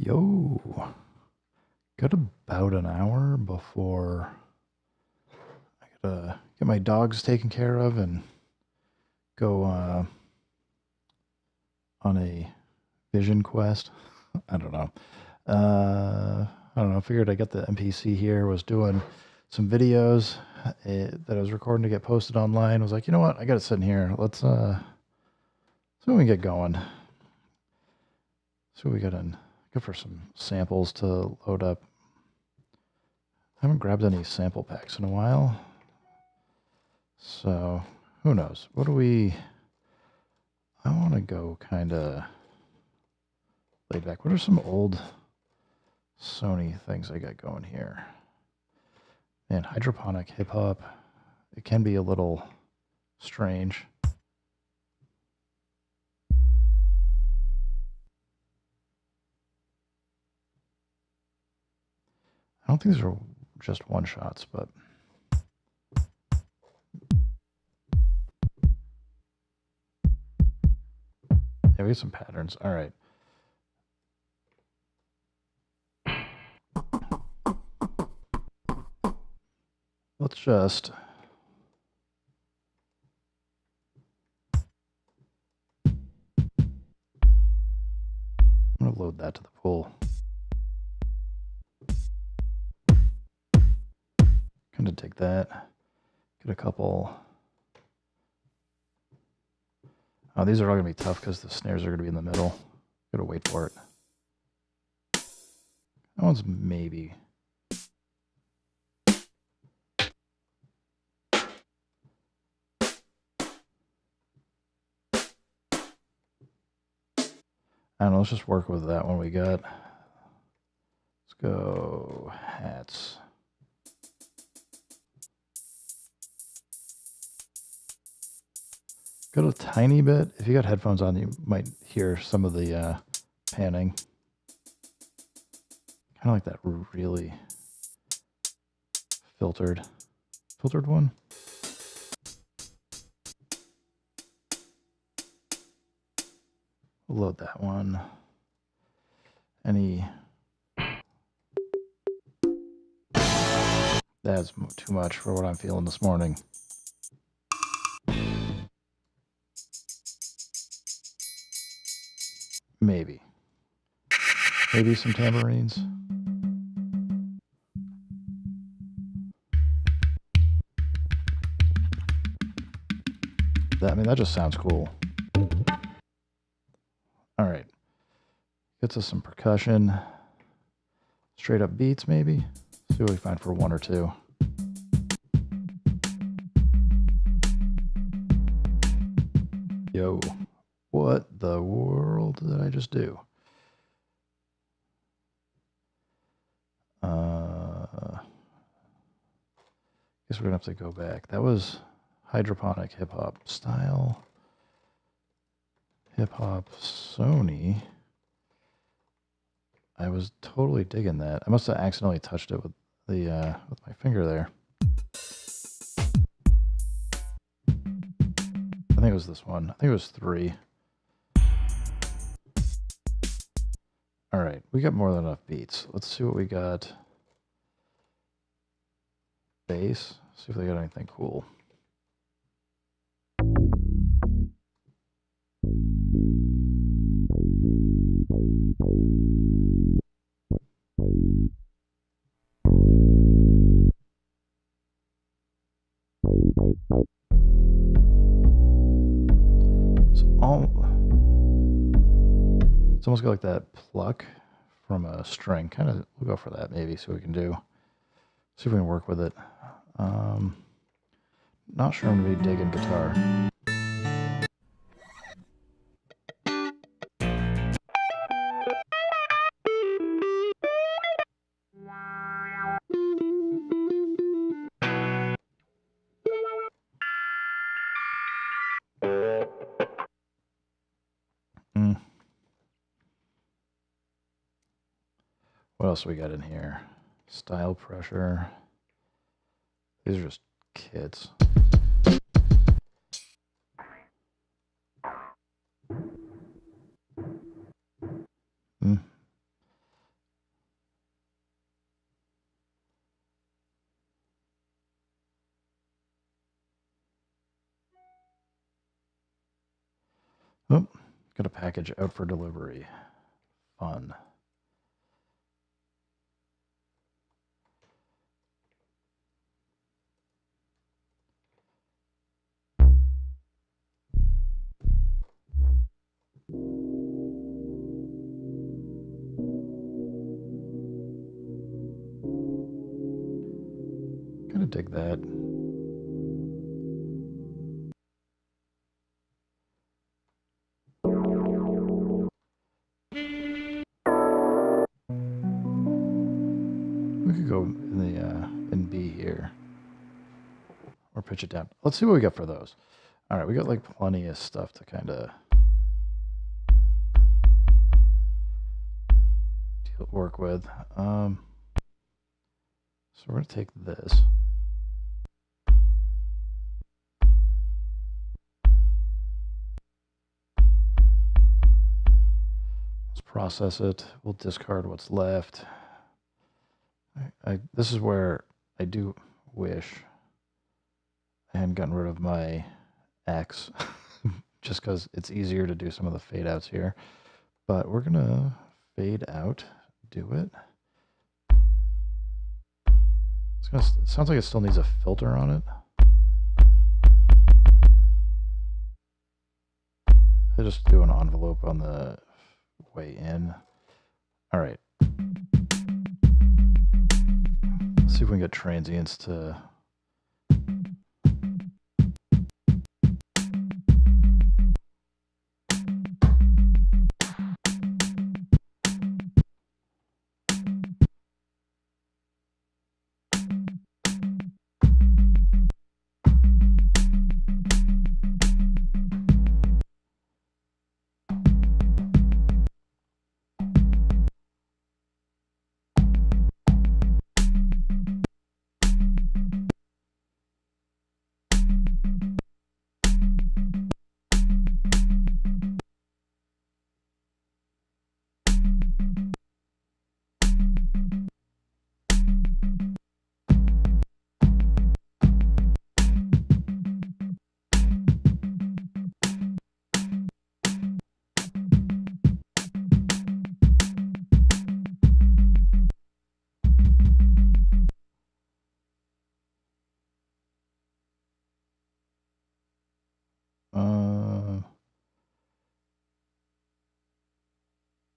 Yo, got about an hour before I gotta get my dogs taken care of and go on a vision quest. I don't know. I don't know. I figured I got the MPC here, was doing some videos that I was recording to get posted online. I was like, you know what? I got it sitting here. Let's see what we can get going. See what we got in. Good for some samples to load up. I haven't grabbed any sample packs in a while. So, who knows? What do we... I want to go kind of laid back. What are some old Sony things I got going here? Man, hydroponic hip-hop. It can be a little strange. I don't think these are just one-shots, but... yeah, we have some patterns. All right. Let's just... I'm going to load that to the pool. Kind of take that. Get a couple... oh, these are all going to be tough because the snares are going to be in the middle. Gotta wait for it. That one's maybe... I don't know, let's just work with that one we got. Let's go hats. Got a tiny bit. If you got headphones on, you might hear some of the panning. Kind of like that really filtered one. We'll load that one. That's too much for what I'm feeling this morning. Maybe some tambourines. That just sounds cool. All right. Gets us some percussion. Straight up beats, maybe. See what we find for one or two. Yo, what the world did I just do? Guess we're gonna have to go back. That was hydroponic hip hop style. Hip hop Sony. I was totally digging that. I must have accidentally touched it with the with my finger there. I think it was this one. I think it was 3. All right, we got more than enough beats. Let's see what we got. Bass. See if they got anything cool. It's almost got like that pluck from a string. Kind of, we'll go for that maybe. See what we can do. See if we can work with it. Not sure I'm gonna be digging guitar. What else we got in here? Style pressure. These are just kits. Got a package out for delivery. Fun. Kind of dig that. We could go in the in B here, or pitch it down. Let's see what we got for those. All right, we got like plenty of stuff to kind of work with. So we're gonna take this. Let's process it. We'll discard what's left. This is where I do wish I hadn't gotten rid of my X, just because it's easier to do some of the fade outs here. But we're gonna fade out, do it. It sounds like it still needs a filter on it. I just do an envelope on the way in. All right. Let's see if we can get transients to.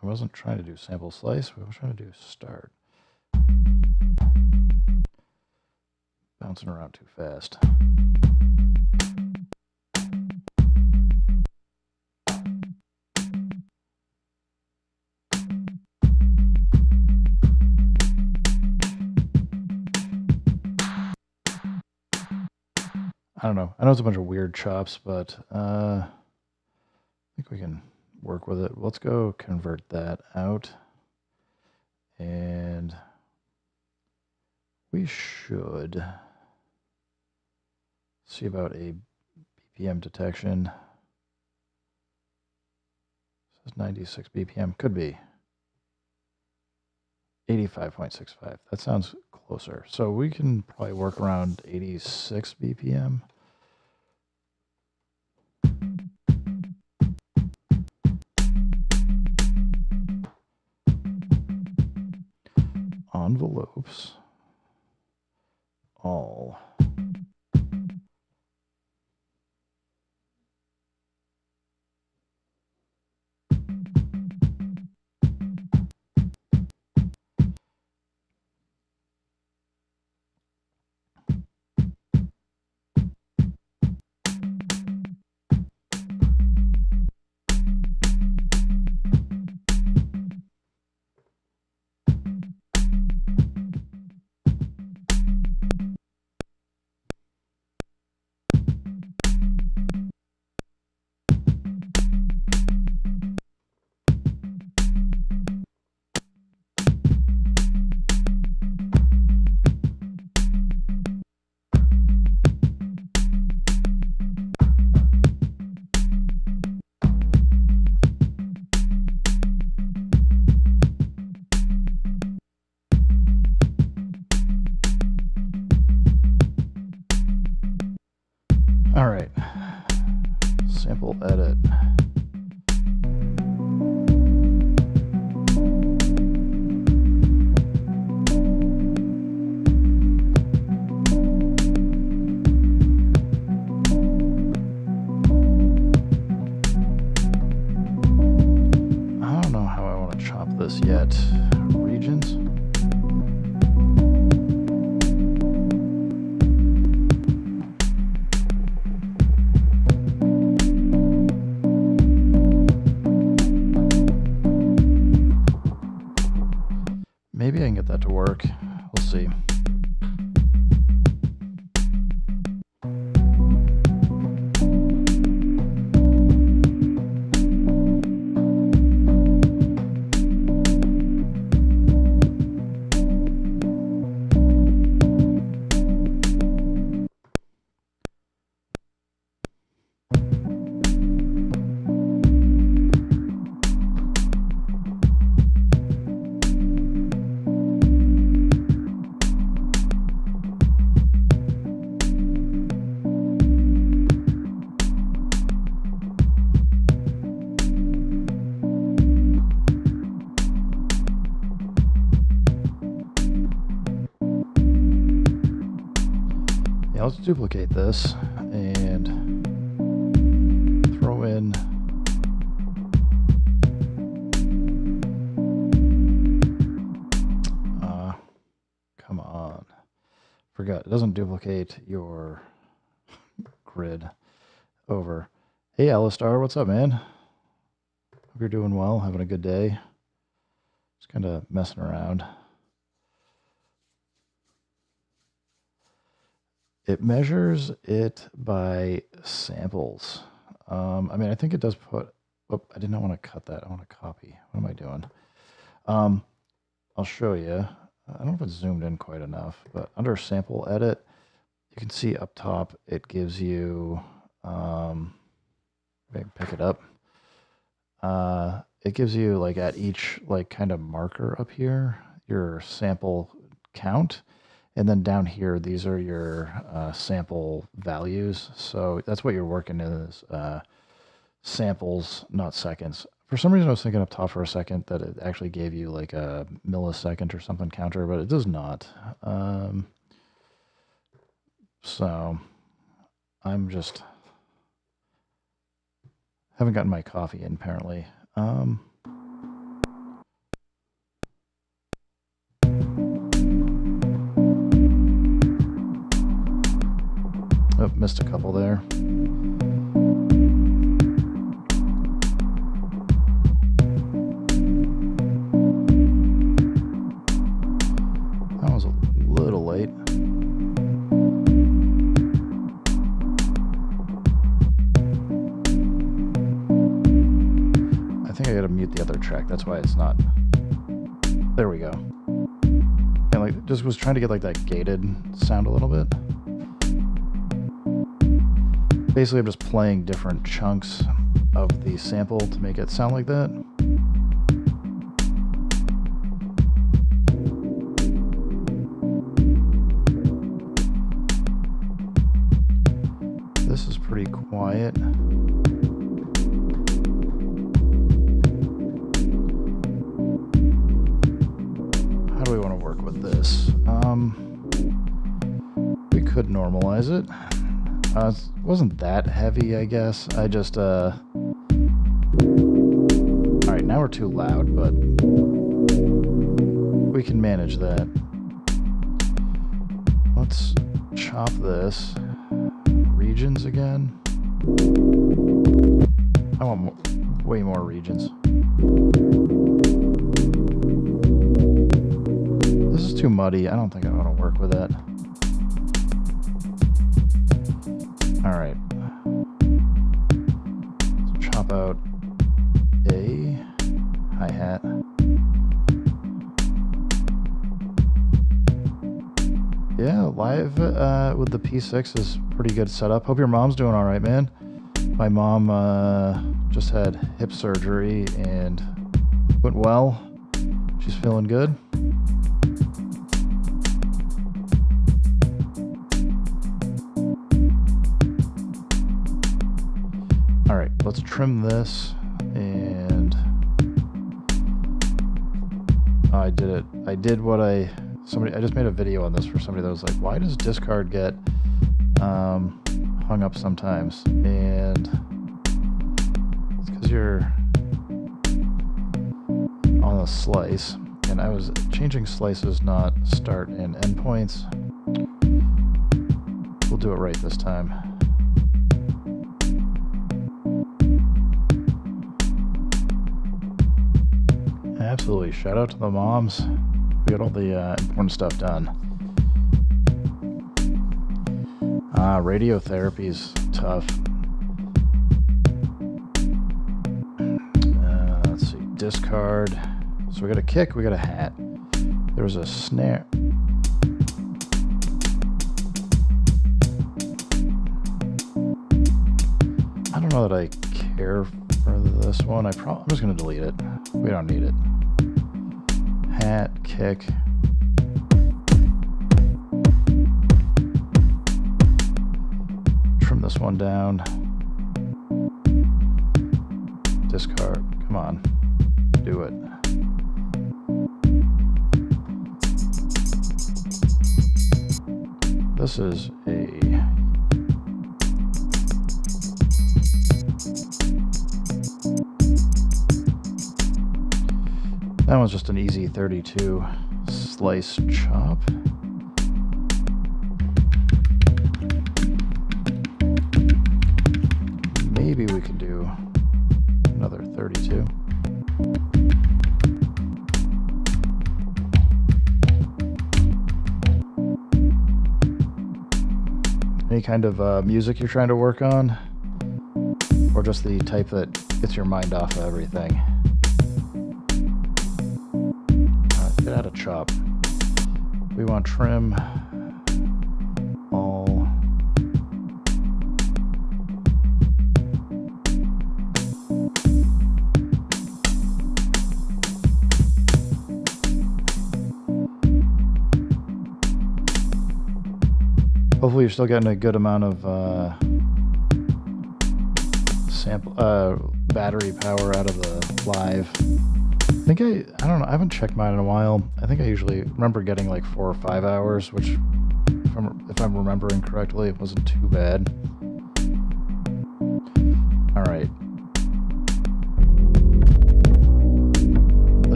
I wasn't trying to do sample slice, we were trying to do start. Bouncing around too fast. I don't know. I know it's a bunch of weird chops, but I think we can work with it. Let's go convert that out. And we should see about a BPM detection. This is 96 BPM. Could be 85.65. That sounds closer. So we can probably work around 86 BPM. Envelopes. All. this yet. Regions. Maybe I can get that to work. We'll see. Let's duplicate this and throw in come on. Forgot, it doesn't duplicate your grid over. Hey Alistar, what's up, man? Hope you're doing well, having a good day. Just kind of messing around. It measures it by samples. I mean, I think it does put, oh, I did not want to cut that. I want to copy. What am I doing? I'll show you. I don't know if it's zoomed in quite enough, but under sample edit, you can see up top, it gives you, maybe pick it up. It gives you like at each like kind of marker up here, your sample count. And then down here, these are your sample values. So that's what you're working in is samples, not seconds. For some reason, I was thinking up top for a second that it actually gave you like a millisecond or something counter, but it does not. So I'm just haven't gotten my coffee in apparently. Oh, missed a couple there. That was a little late. I think I gotta mute the other track. That's why it's not. There we go. And like, just was trying to get like that gated sound a little bit. Basically, I'm just playing different chunks of the sample to make it sound like that. This is pretty quiet. How do we want to work with this? We could normalize it. It wasn't that heavy, I guess. I just, alright, now we're too loud, but we can manage that. Let's chop this. Regions again. I want way more regions. This is too muddy. I don't think I want to work with that. All right, let's chop out a hi-hat. Yeah, live with the P6 is pretty good setup. Hope your mom's doing all right, man. My mom just had hip surgery and went well. She's feeling good. All right, let's trim this and I did it. I did what I just made a video on this for somebody that was like, why does discard get hung up sometimes? And it's because you're on on the slice, and I was changing slices, not start and end points. We'll do it right this time. Absolutely. Shout out to the moms. We got all the important stuff done. Radiotherapy's tough. Let's see. Discard. So we got a kick, we got a hat. There was a snare. I don't know that I care for this one. I'm just going to delete it. We don't need it. Hat, kick. Trim this one down. Discard. Come on. Do it. This is a... That one's just an easy 32 slice chop. Maybe we can do another 32. Any kind of music you're trying to work on? Or just the type that gets your mind off of everything? Get out of chop. We want trim all. Hopefully you're still getting a good amount of battery power out of the live. I think I don't know, I haven't checked mine in a while. I think I usually remember getting like 4 or 5 hours, which if I'm remembering correctly, it wasn't too bad. All right.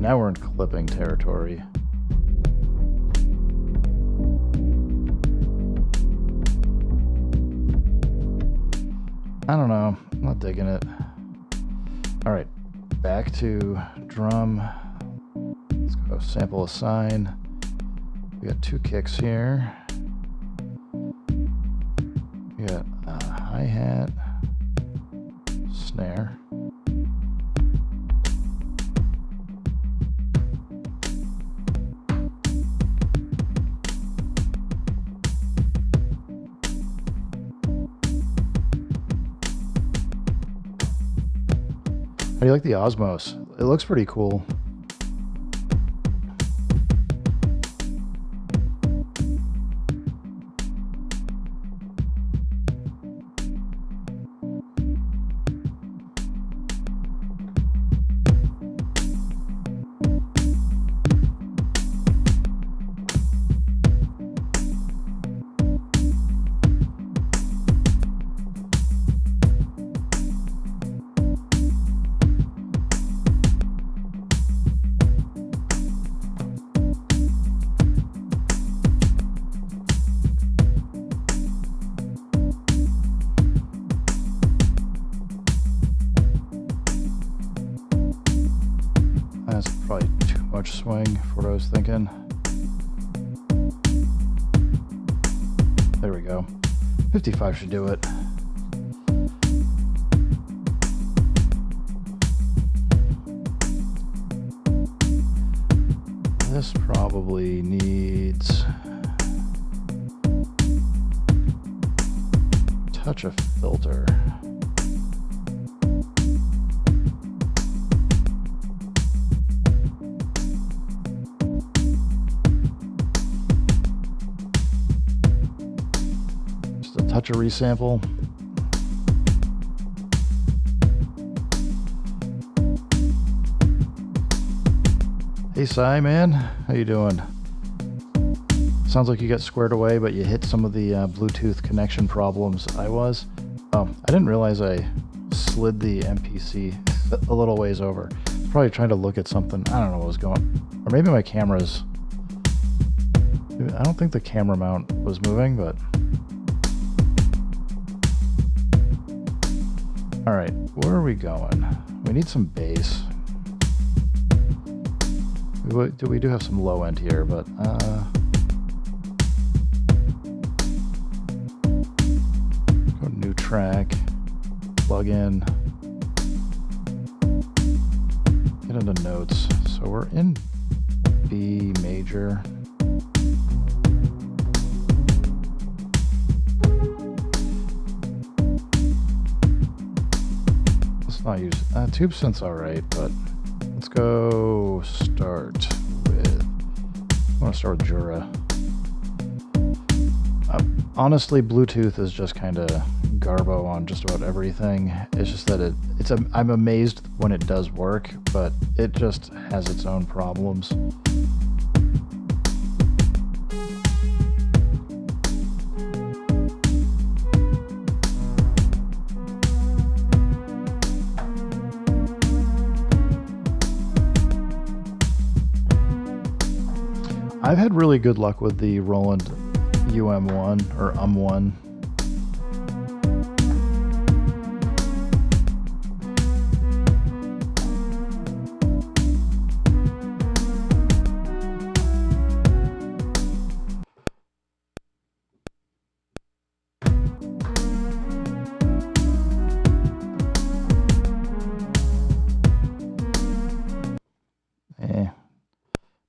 Now we're in clipping territory. I don't know. I'm not digging it. All right. Back to drum. Let's go sample assign. We got 2 kicks here. We got a hi-hat, snare. How do you like the Osmos? It looks pretty cool. That's probably too much swing for what I was thinking. There we go. 55 should do it. This probably needs a touch of filter. Touch a resample. Hey Cy, man, how you doing? Sounds like you got squared away, but you hit some of the Bluetooth connection problems. Oh, I didn't realize I slid the MPC a little ways over. probably trying to look at something. I don't know what was going. Or maybe my camera's. I don't think the camera mount was moving, but. All right, where are we going? We need some bass. We do have some low end here, but go new track, plug in, get into notes. So we're in B major. Let's not use tube synth's all right, but let's go start with. I want to start with Jura. Honestly, Bluetooth is just kind of garbo on just about everything. It's just that I'm amazed when it does work, but it just has its own problems. I've had really good luck with the Roland UM1 or UM1.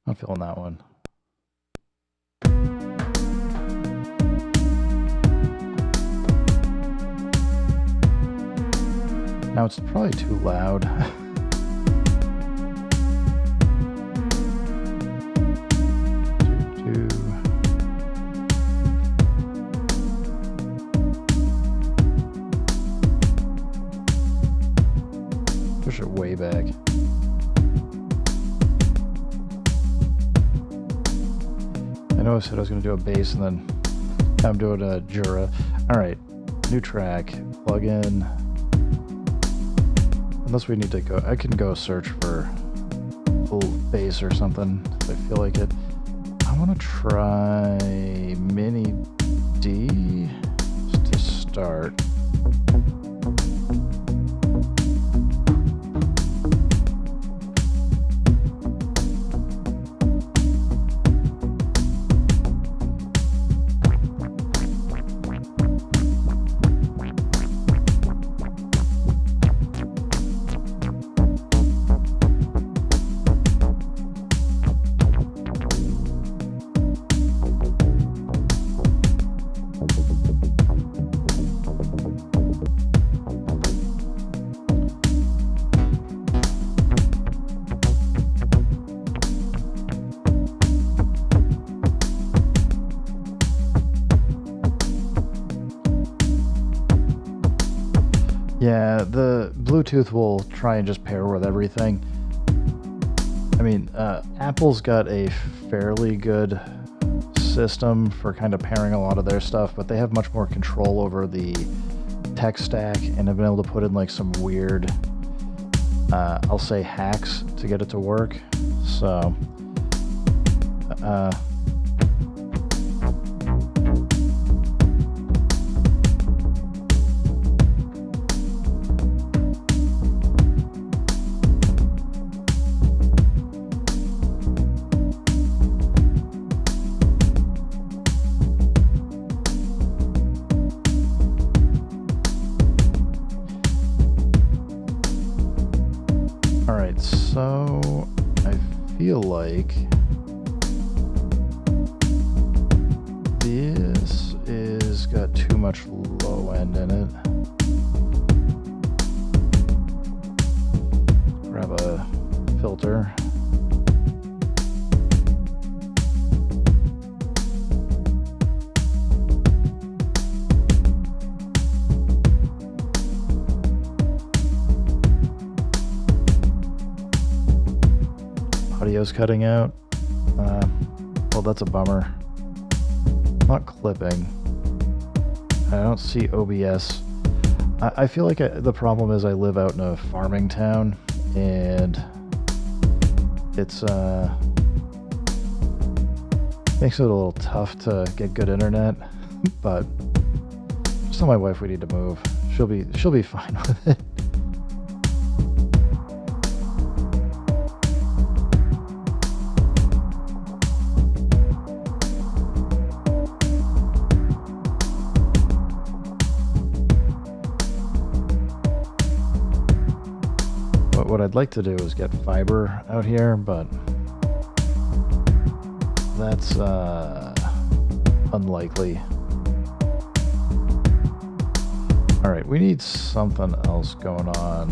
Not feeling that one. Now it's probably too loud. Push it way back. I know I said I was going to do a bass and then I'm doing a Jura. Alright, new track, plug in. Unless we need to go, I can go search for full bass or something if I feel like it. I want to try Mini D to start. Yeah, the Bluetooth will try and just pair with everything. I mean, Apple's got a fairly good system for kind of pairing a lot of their stuff, but they have much more control over the tech stack and have been able to put in like some weird, I'll say hacks to get it to work. So, So I feel like this is got too much low end in it. Grab a filter. Audio's cutting out. Well, that's a bummer. Not clipping. I don't see OBS. I feel like the problem is I live out in a farming town, and it's makes it a little tough to get good internet, but just tell my wife we need to move. She'll be fine with it. What I'd like to do is get fiber out here, but that's unlikely. Alright, we need something else going on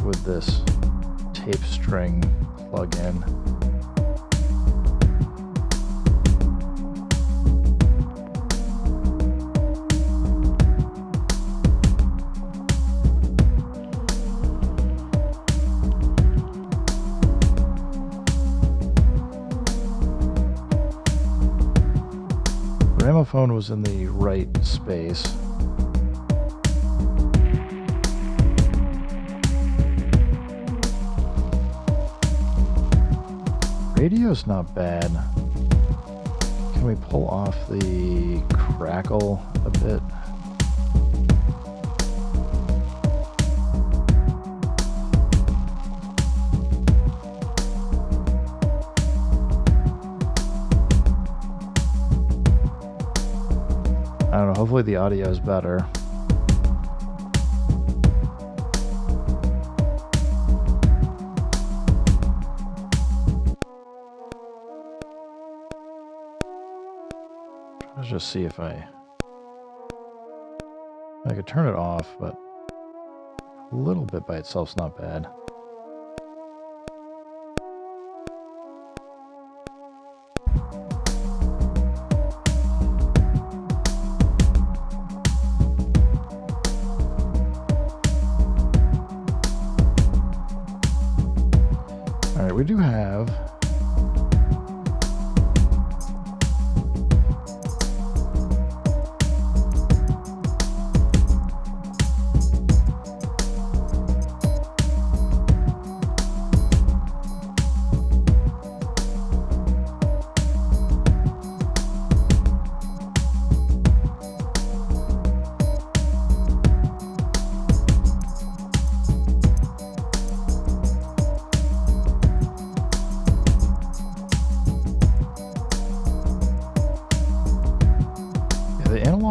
with this tape string plug-in. Gramophone was in the right space. Radio's not bad. Can we pull off the crackle a bit? I don't know, hopefully the audio is better. Let's just see if I could turn it off, but a little bit by itself's not bad. Alright, we do have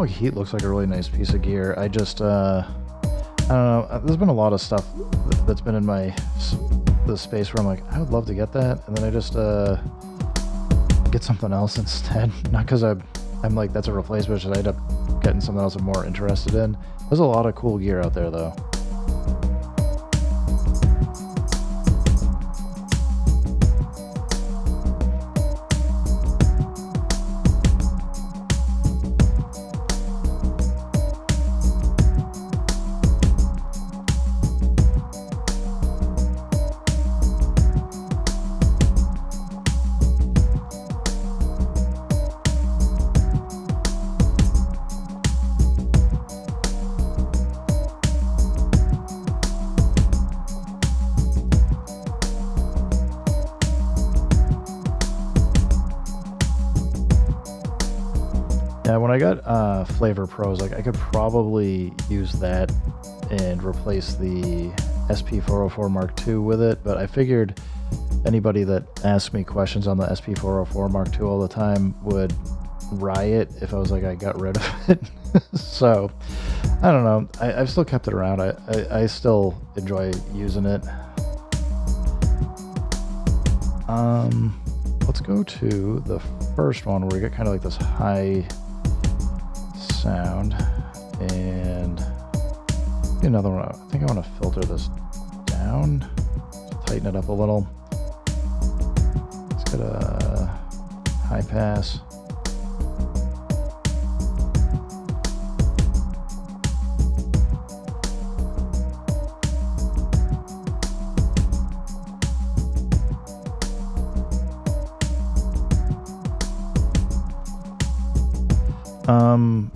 Heat looks like a really nice piece of gear. I just I don't know, there's been a lot of stuff that's been in the space where I'm like, I would love to get that, and then I just get something else instead. Not because I'm like that's a replacement, I end up getting something else I'm more interested in. There's a lot of cool gear out there though. Yeah, when I got Flavor Pros, like I could probably use that and replace the SP404 Mark II with it, but I figured anybody that asks me questions on the SP404 Mark II all the time would riot if I was like I got rid of it. So I don't know, I've still kept it around. I still enjoy using it. Let's go to the first one where we get kind of like this high sound, and another one. I think I want to filter this down, tighten it up a little. Let's get a high pass.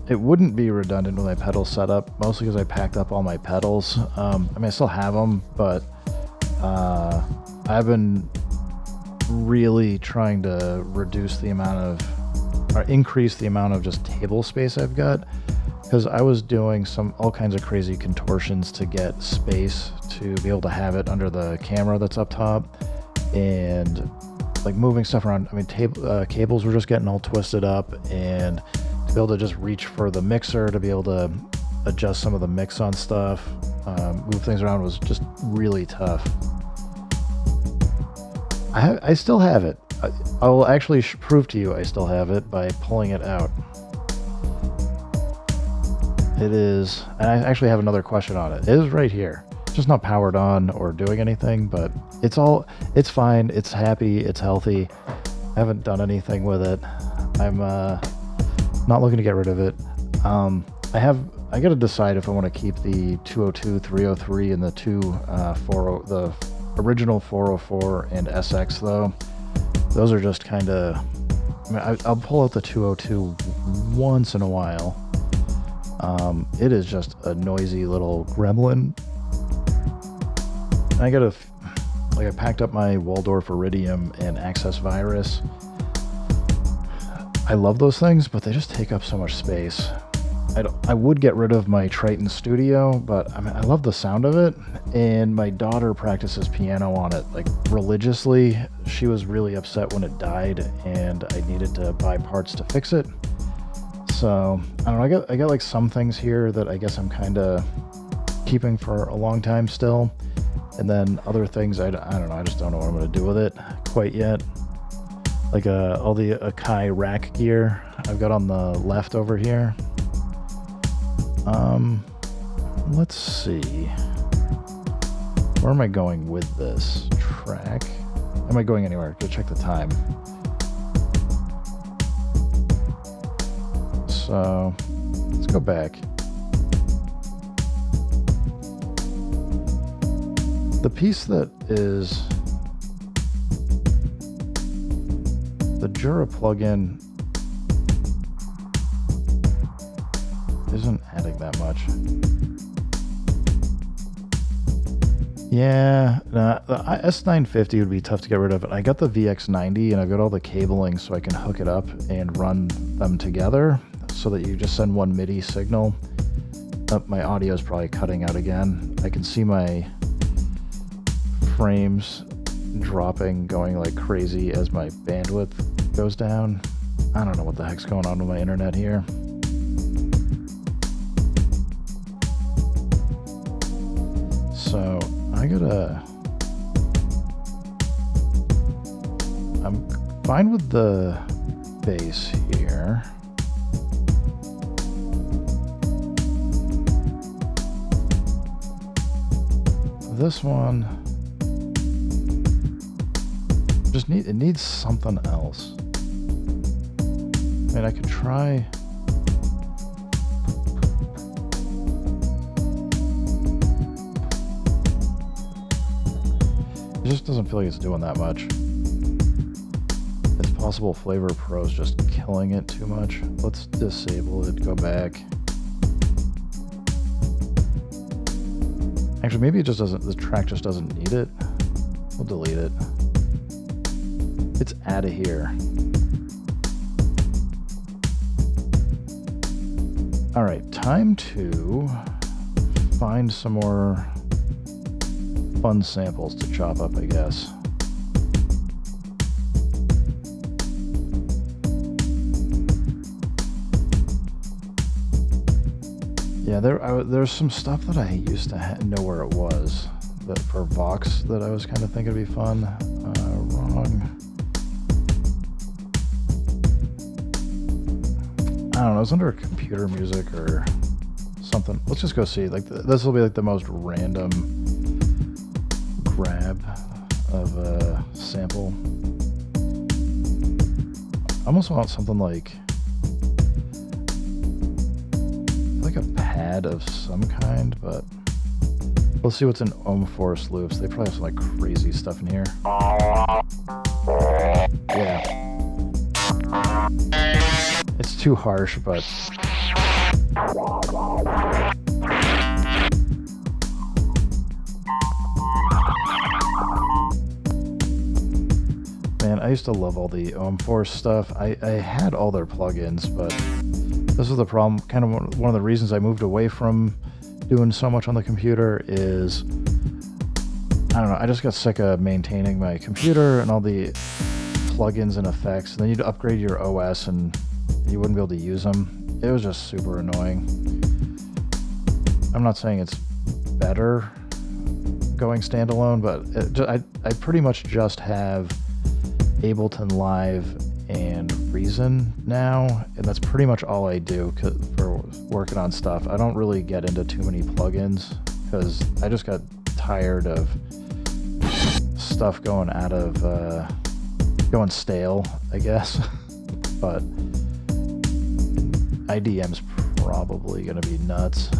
It wouldn't be redundant with my pedal setup, mostly because I packed up all my pedals. I mean, I still have them, but I've been really trying to reduce the amount of, or increase the amount of just table space I've got, because I was doing all kinds of crazy contortions to get space to be able to have it under the camera that's up top, and like moving stuff around. I mean, cables were just getting all twisted up, and to be able to just reach for the mixer to be able to adjust some of the mix on stuff, move things around was just really tough. I still have it. I will actually prove to you I still have it by pulling it out. It is, and I actually have another question on it. It is right here. It's just not powered on or doing anything, but it's fine. It's happy. It's healthy. I haven't done anything with it. I'm not looking to get rid of it. I got to decide if I want to keep the 202, 303, and the the original 404 and SX though. Those are just kind of, I mean, I'll pull out the 202 once in a while. It is just a noisy little gremlin. I packed up my Waldorf Iridium and Access Virus. I love those things, but they just take up so much space. I would get rid of my Triton Studio, but I mean, I love the sound of it, and my daughter practices piano on it like religiously. She was really upset when it died, and I needed to buy parts to fix it. So I don't know. I got like some things here that I guess I'm kind of keeping for a long time still, and then other things I don't know. I just don't know what I'm going to do with it quite yet. Like all the Akai rack gear I've got on the left over here. Let's see. Where am I going with this track? Am I going anywhere? Go check the time. So let's go back. The piece that is the Jura plugin isn't adding that much. Yeah, the S950 would be tough to get rid of. I got the VX90 and I've got all the cabling so I can hook it up and run them together so that you just send one MIDI signal. My audio is probably cutting out again. I can see my frames dropping, going like crazy as my bandwidth goes down. I don't know what the heck's going on with my internet here. So I'm fine with the bass here. This one it needs something else. I mean, I could try. It just doesn't feel like it's doing that much. It's possible Flavor Pro's just killing it too much. Let's disable it, go back. Actually, maybe it just doesn't, the track just doesn't need it. We'll delete it. It's out of here. All right, time to find some more fun samples to chop up, I guess. Yeah, there's some stuff that I used to know where it was, that for Vox that I was kind of thinking would be fun. Wrong. I don't know. It's under computer music or something. Let's just go see. Like this will be like the most random grab of a sample. I almost want something like a pad of some kind, but we'll see what's in Ohm Force Loops. They probably have some like crazy stuff in here. Yeah. It's too harsh, but I used to love all the OM4 stuff. I had all their plugins, but this is the problem. Kind of one of the reasons I moved away from doing so much on the computer is, I don't know, I just got sick of maintaining my computer and all the plugins and effects. And then you'd upgrade your OS and you wouldn't be able to use them. It was just super annoying. I'm not saying it's better going standalone, but I pretty much just have Ableton Live and Reason now, and that's pretty much all I do for working on stuff. I don't really get into too many plugins because I just got tired of stuff going stale, I guess. But IDM's probably gonna be nuts.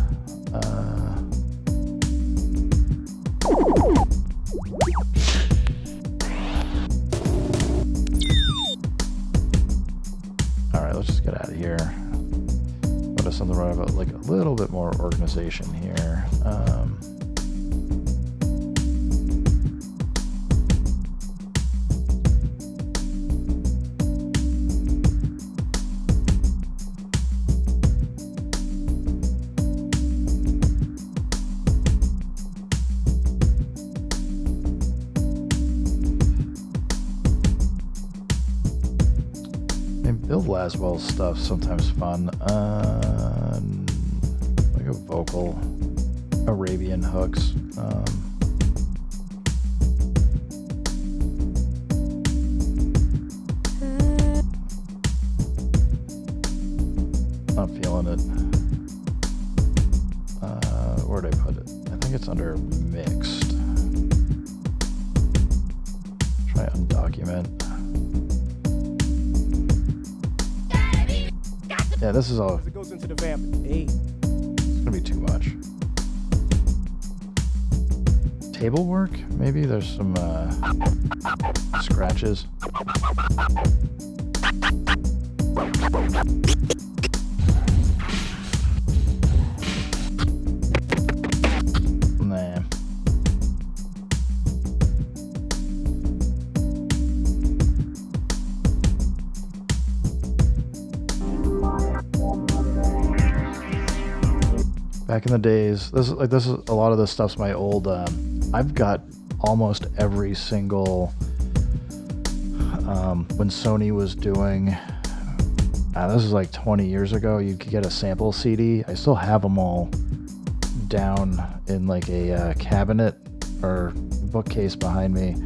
Alright, let's just get out of here. What is something right about like a little bit more organization here? Bill Laswell's stuff sometimes fun. Like a vocal, Arabian hooks. Not feeling it. Where'd I put it? I think it's under mixed. Try undocument. Yeah, this is all. It goes into the vamp. Hey. It's gonna be too much. Table work? Maybe there's some scratches. Nah. Back in the days, this is a lot of this stuff's my old. I've got almost every single when Sony was doing. This is like 20 years ago. You could get a sample CD. I still have them all down in like a cabinet or bookcase behind me.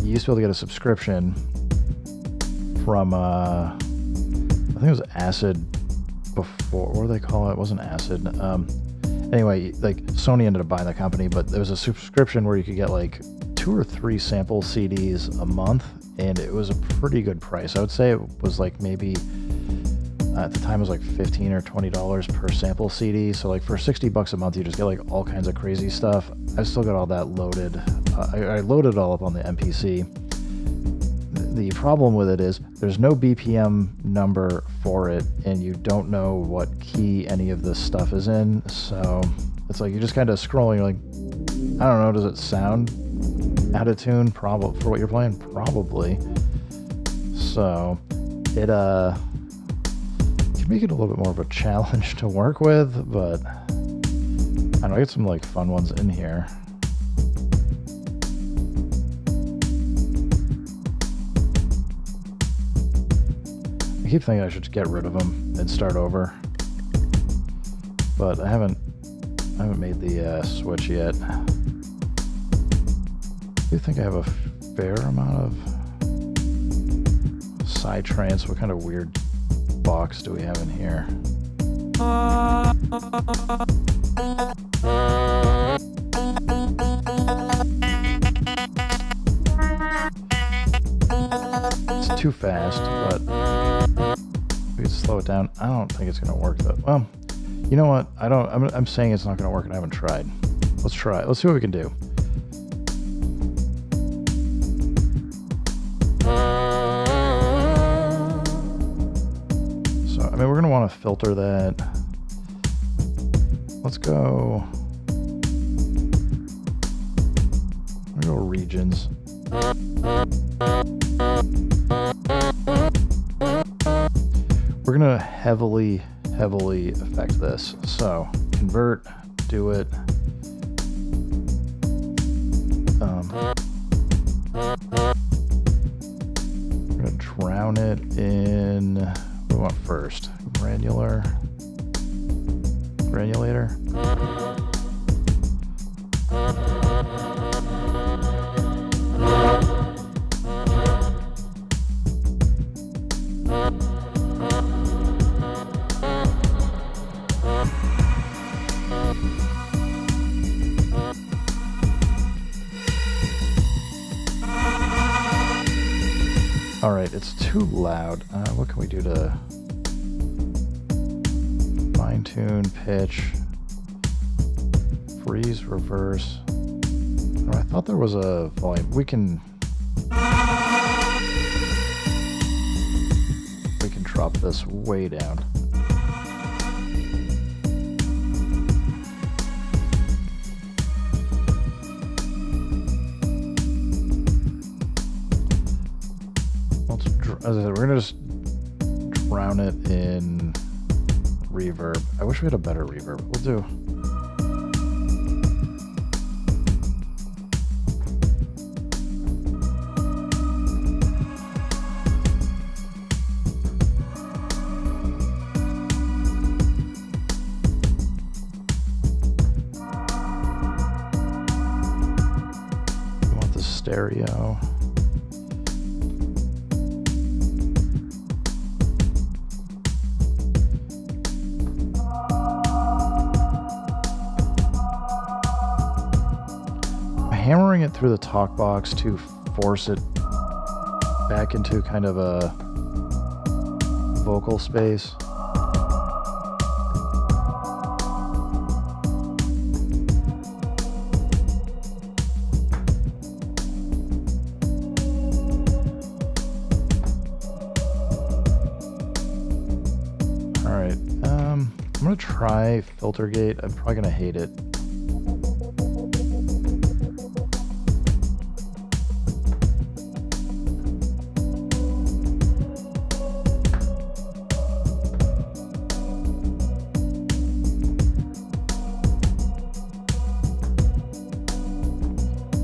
You used to be able to get a subscription from I think it was Acid. Before, what do they call it? It wasn't Acid. Anyway, like Sony ended up buying the company, but there was a subscription where you could get like 2 or 3 sample CDs a month, and it was a pretty good price. I would say it was like maybe at the time it was like $15 or $20 per sample CD. So like for $60 a month, you just get like all kinds of crazy stuff. I've still got all that loaded. I loaded it all up on the MPC. The problem with it is there's no BPM number for it, and you don't know what key any of this stuff is in. So it's like you're just kind of scrolling. You're like, I don't know, does it sound out of tune? Probably for what you're playing, probably. So it can make it a little bit more of a challenge to work with, but I don't know. I get some like fun ones in here. I keep thinking I should get rid of them and start over, but I haven't made the switch yet. I do think I have a fair amount of Psytrance. What kind of weird box do we have in here? It's too fast, but we can slow it down. I don't think it's gonna work though. Well, you know what? I'm saying it's not gonna work, and I haven't tried. Let's try it. Let's see what we can do. So, I mean, we're gonna want to filter that. Let's go. I'm gonna go regions. We're gonna heavily affect this. So convert, do it. We're gonna drown it in, what do we want first? Granulator. All right, it's too loud. What can we do to fine tune, pitch, freeze, reverse? Oh, I thought there was a volume. We can drop this way down. As I said, we're gonna just drown it in reverb. I wish we had a better reverb. We'll do. We want the stereo. Hammering it through the talk box to force it back into kind of a vocal space. All right, I'm gonna try filter gate. I'm probably gonna hate it.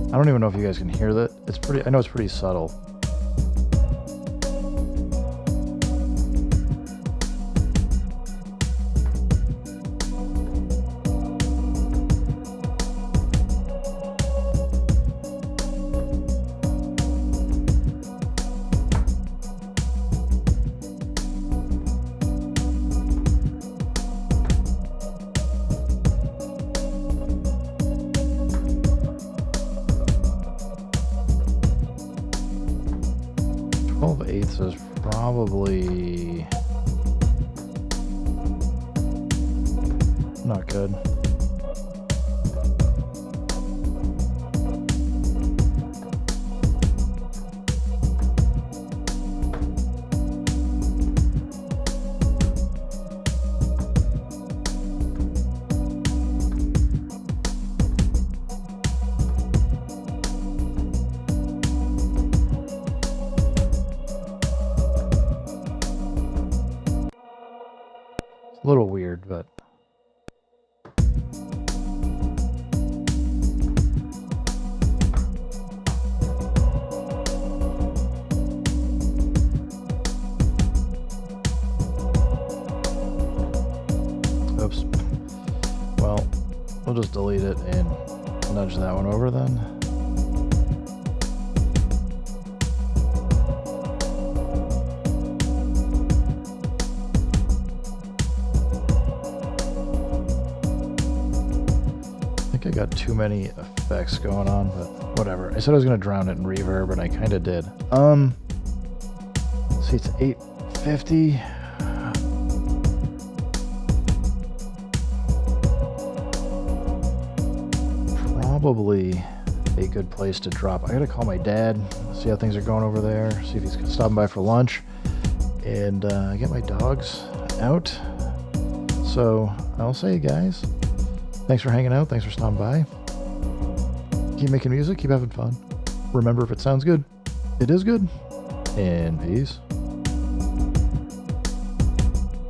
I don't even know if you guys can hear that. It's pretty, I know it's pretty subtle. Eighths is probably not good. A little weird, but oops. Well, we'll just delete it and nudge that one over then. I got too many effects going on, but whatever. I said I was going to drown it in reverb, and I kind of did. See, it's 850. Probably a good place to drop. I got to call my dad, see how things are going over there, see if he's stopping by for lunch, and get my dogs out. So I'll say, guys, thanks for hanging out. Thanks for stopping by. Keep making music. Keep having fun. Remember, if it sounds good, it is good. And peace.